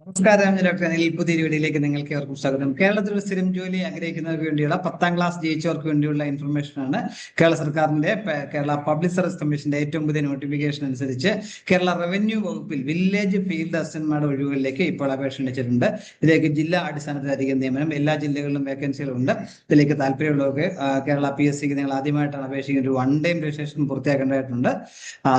നമസ്കാരം, ഡോക്ടർ അനിൽ. പുതിയ വീഡിയോയിലേക്ക് നിങ്ങൾക്ക് ഏവർക്കും സ്വാഗതം. കേരളത്തിൽ ഒരു സ്ഥിരം ജോലി ആഗ്രഹിക്കുന്നവർക്ക് വേണ്ടിയുള്ള 10ാം ക്ലാസ് ജയിച്ചവർക്ക് വേണ്ടിയുള്ള ഇൻഫർമേഷൻ ആണ്. കേരള സർക്കാരിന്റെ കേരള പബ്ലിക് സർവീസ് കമ്മീഷന്റെ ഏറ്റവും പുതിയ നോട്ടിഫിക്കേഷൻ അനുസരിച്ച് കേരള റവന്യൂ വകുപ്പിൽ വില്ലേജ് ഫീൽഡ് അസിസ്റ്റന്റുമാരുടെ ഒഴിവുകളിലേക്ക് ഇപ്പോൾ അപേക്ഷ ക്ഷണിച്ചിട്ടുണ്ട്. ഇതിലേക്ക് ജില്ലാ അടിസ്ഥാനത്തിലായിരിക്കും നിയമനം. എല്ലാ ജില്ലകളിലും വേക്കൻസികളുണ്ട്. ഇതിലേക്ക് താല്പര്യമുള്ളവർക്ക് കേരള PSCക്ക് നിങ്ങൾ ആദ്യമായിട്ടാണ് അപേക്ഷിക്കുന്നത്, ഒരു 1 ടൈം രജിസ്ട്രേഷൻ പൂർത്തിയാക്കേണ്ടതായിട്ടുണ്ട്.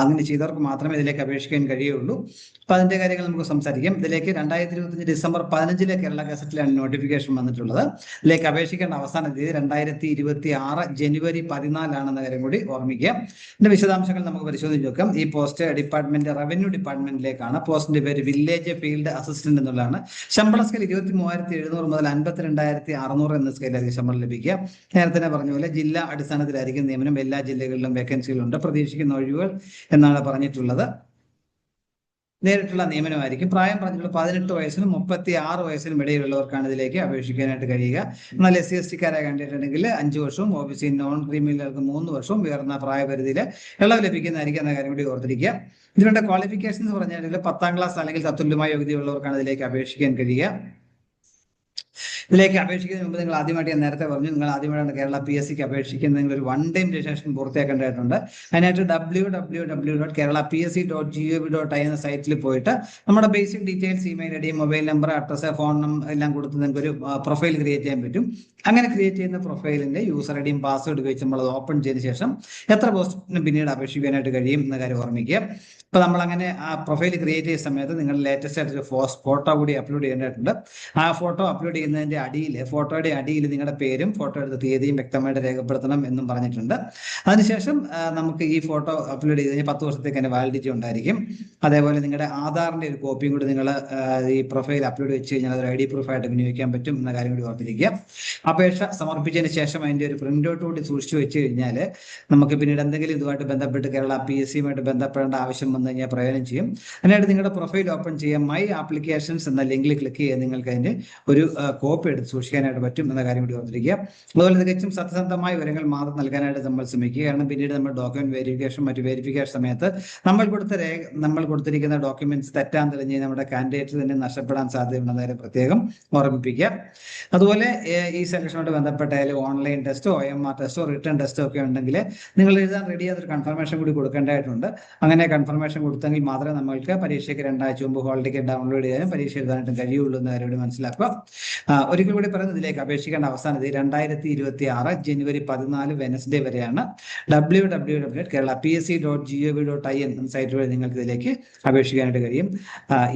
അങ്ങനെ ചെയ്തവർക്ക് മാത്രമേ ഇതിലേക്ക് അപേക്ഷിക്കാൻ കഴിയുള്ളൂ. അപ്പൊ അതിന്റെ കാര്യങ്ങൾ നമുക്ക് സംസാരിക്കാം. ഇതിലേക്ക് 2025 ഡിസംബർ 15 കേരള ഗസറ്റിലാണ് നോട്ടിഫിക്കേഷൻ വന്നിട്ടുള്ളത്. ഇതിലേക്ക് അപേക്ഷിക്കേണ്ട അവസാന തീയതി 2026 ജനുവരി 14 കാര്യം കൂടി ഓർമ്മിക്കുക. ഇതിന്റെ വിശദാംശങ്ങൾ നമുക്ക് പരിശോധിച്ച് നോക്കാം. ഈ പോസ്റ്റ് റവന്യൂ ഡിപ്പാർട്ട്മെന്റിലേക്കാണ്. പോസ്റ്റിന്റെ പേര് വില്ലേജ് ഫീൽഡ് അസിസ്റ്റന്റ് എന്നുള്ളതാണ്. ശമ്പള സ്കെയിൽ 23,700 മുതൽ 52,600 എന്ന സ്കെയിലായിരിക്കും ശമ്പളം ലഭിക്കുക. നേരത്തെ പറഞ്ഞ പോലെ ജില്ലാ അടിസ്ഥാനത്തിലായിരിക്കും നിയമനം. എല്ലാ ജില്ലകളിലും വേക്കൻസികളുണ്ട്. പ്രതീക്ഷിക്കുന്ന ഒഴിവുകൾ എന്നാണ് പറഞ്ഞിട്ടുള്ളത്. നേരിട്ടുള്ള നിയമനമായിരിക്കും. പ്രായം പറഞ്ഞിട്ടുള്ള 18 വയസ്സിനും 36 വയസ്സിനും ഇടയിലുള്ളവർക്കാണ് ഇതിലേക്ക് അപേക്ഷിക്കാനായിട്ട് കഴിയുക. എന്നാൽ SC/ST കണ്ടിട്ടുണ്ടെങ്കിൽ 5 വർഷവും, OBC നോൺ ക്രീമികൾക്ക് 3 വർഷവും ഉയർന്ന പ്രായപരിധിയിൽ ഇളവ് ലഭിക്കുന്നതായിരിക്കും എന്ന കാര്യം കൂടി ഓർത്തിരിക്കുക. ഇതിനുള്ള ക്വാളിഫിക്കേഷൻ എന്ന് പറഞ്ഞാൽ 10ാം ക്ലാസ് അല്ലെങ്കിൽ തത്തുല്യമായ യോഗ്യതയുള്ളവർക്കാണ് ഇതിലേക്ക് അപേക്ഷിക്കാൻ കഴിയുക. ഇതിലേക്ക് അപേക്ഷിക്കുന്നതിന് മുമ്പ് നിങ്ങൾ ആദ്യമായിട്ട്, ഞാൻ നേരത്തെ പറഞ്ഞു, നിങ്ങൾ ആദ്യമായിട്ടാണ് കേരള PSCക്ക് അപേക്ഷിക്കുന്നതെങ്കിൽ ഒരു 1 ടൈം രജിസ്ട്രേഷൻ പൂർത്തിയാക്കേണ്ടതായിട്ടുണ്ട്. അതിനായിട്ട് www.keralapsc.gov.in എന്ന സൈറ്റിൽ പോയിട്ട് നമ്മുടെ basic details, email ID, mobile number, address, phone number എല്ലാം കൊടുത്ത് നിങ്ങൾക്ക് ഒരു പ്രൊഫൈൽ ക്രിയേറ്റ് ചെയ്യാൻ പറ്റും. അങ്ങനെ ക്രിയേറ്റ് ചെയ്യുന്ന പ്രൊഫൈലിന്റെ യൂസർ IDയും പാസ്വേഡ് ഉപയോഗിച്ച് നമ്മൾ അത് ഓപ്പൺ ചെയ്ത ശേഷം എത്ര പോസ്റ്റിന് പിന്നീട് അപേക്ഷിക്കാനായിട്ട് കഴിയും എന്ന കാര്യം ഓർമ്മിക്കുക. അപ്പൊ നമ്മൾ അങ്ങനെ ആ പ്രൊഫൈൽ ക്രിയേറ്റ് ചെയ്യുന്ന സമയത്ത് നിങ്ങൾ ലേറ്റസ്റ്റ് ആയിട്ട് ഫോട്ടോ കൂടി അപ്ലോഡ് ചെയ്യേണ്ടതായിട്ടുണ്ട്. ആ ഫോട്ടോ അപ്ലോഡ് ചെയ്യുന്നതിന്റെ ഫോട്ടോയുടെ അടിയിൽ നിങ്ങളുടെ പേരും ഫോട്ടോ എടുത്ത തീയതിയും വ്യക്തമായിട്ട് രേഖപ്പെടുത്തണം എന്നും പറഞ്ഞിട്ടുണ്ട്. അതിനുശേഷം നമുക്ക് ഈ ഫോട്ടോ അപ്ലോഡ് ചെയ്ത് കഴിഞ്ഞാൽ 10 വർഷത്തേക്ക് തന്നെ വാലിഡിറ്റി ഉണ്ടായിരിക്കും. അതേപോലെ നിങ്ങളുടെ ആധാറിന്റെ ഒരു കോപ്പിയും കൂടി നിങ്ങൾ ഈ പ്രൊഫൈൽ അപ്ലോഡ് വെച്ച് കഴിഞ്ഞാൽ അതൊരു ID പ്രൂഫായിട്ട് വിനിയോഗിക്കാൻ പറ്റും എന്ന കാര്യം കൂടി ഓർത്തിരിക്കുക. അപേക്ഷ സമർപ്പിച്ചതിന് ശേഷം അതിന്റെ ഒരു പ്രിന്റ് ഔട്ട് കൂടി സൂക്ഷിച്ചു വെച്ച് കഴിഞ്ഞാൽ നമുക്ക് പിന്നീട് എന്തെങ്കിലും ഇതുമായിട്ട് ബന്ധപ്പെട്ട് കേരള PSCയുമായിട്ട് ബന്ധപ്പെടേണ്ട ആവശ്യം വന്നു കഴിഞ്ഞാൽ പ്രയോജനം ചെയ്യും. അതിനായിട്ട് നിങ്ങളുടെ പ്രൊഫൈൽ ഓപ്പൺ ചെയ്യാം. മൈ ആപ്ലിക്കേഷൻസ് എന്ന ലിങ്കിൽ ക്ലിക്ക് ചെയ്ത് നിങ്ങൾക്ക് അതിന്റെ ഒരു കോപ്പി എടുത്ത് സൂക്ഷിക്കാനായിട്ട് പറ്റും എന്ന കാര്യം കൂടി ഓർത്തിരിക്കുക. അതുപോലെ തികച്ചും സത്യസന്ധമായ വിവരങ്ങൾ മാത്രം നൽകാനായിട്ട് നമ്മൾ ശ്രമിക്കുക. കാരണം പിന്നീട് നമ്മൾ ഡോക്യുമെന്റ് വെരിഫിക്കേഷൻ, മറ്റു വെരിഫിക്കേഷൻ സമയത്ത് നമ്മൾ കൊടുത്തിരിക്കുന്ന ഡോക്യുമെന്റ്സ് തെറ്റാൻ തെളിഞ്ഞ് നമ്മുടെ കാൻഡിഡേറ്റ് തന്നെ നഷ്ടപ്പെടാൻ സാധ്യതയുണ്ടെന്ന കാര്യം പ്രത്യേകം ഓർമ്മിപ്പിക്കുക. അതുപോലെ ഈ സെലക്ഷനോട് ബന്ധപ്പെട്ട ഓൺലൈൻ ടെസ്റ്റോ, OMR ടെസ്റ്റോ, റിട്ടേൺ ടെസ്റ്റോ ഒക്കെ ഉണ്ടെങ്കിൽ നിങ്ങൾ എഴുതാൻ റെഡി ആയൊരു കൺഫർമേഷൻ കൂടി കൊടുക്കേണ്ടതായിട്ടുണ്ട്. അങ്ങനെ കൺഫർമേഷൻ കൊടുത്തെങ്കിൽ മാത്രമേ നമ്മൾക്ക് പരീക്ഷയ്ക്ക് 2 ആഴ്ച മുമ്പ് ഹോൾ ടിക്കറ്റ് ഡൗൺലോഡ് ചെയ്യാനും പരീക്ഷ എഴുതാനായിട്ടും കഴിയുള്ളൂ എന്ന കാര്യം കൂടി മനസ്സിലാക്കുക. ഒരിക്കൽ കൂടി പറയുന്നത്, ഇതിലേക്ക് അപേക്ഷിക്കേണ്ട അവസാന തീയതി 2026 ജനുവരി 14 വെനസ്ഡേ വരെയാണ്. www.keralapsc.gov.in എന്ന സൈറ്റ് വഴി നിങ്ങൾക്ക് ഇതിലേക്ക് അപേക്ഷിക്കാനായിട്ട് കഴിയും.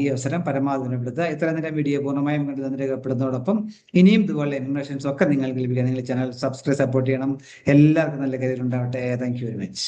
ഈ അവസരം പരമാവധി വിനപ്പെടുത്തുക. ഇത്ര നേരം വീഡിയോ പൂർണ്ണമായും കണ്ടു രേഖപ്പെടുന്നതോടൊപ്പം ഇനിയും ഇതുപോലെ ഇൻഫർമേഷൻസ് ഒക്കെ നിങ്ങൾക്ക് ലഭിക്കുക. നിങ്ങൾ ചാനൽ സബ്സ്ക്രൈബ്, സപ്പോർട്ട് ചെയ്യണം. എല്ലാവർക്കും നല്ല കാര്യങ്ങൾ ഉണ്ടാവട്ടെ. Thank you very much.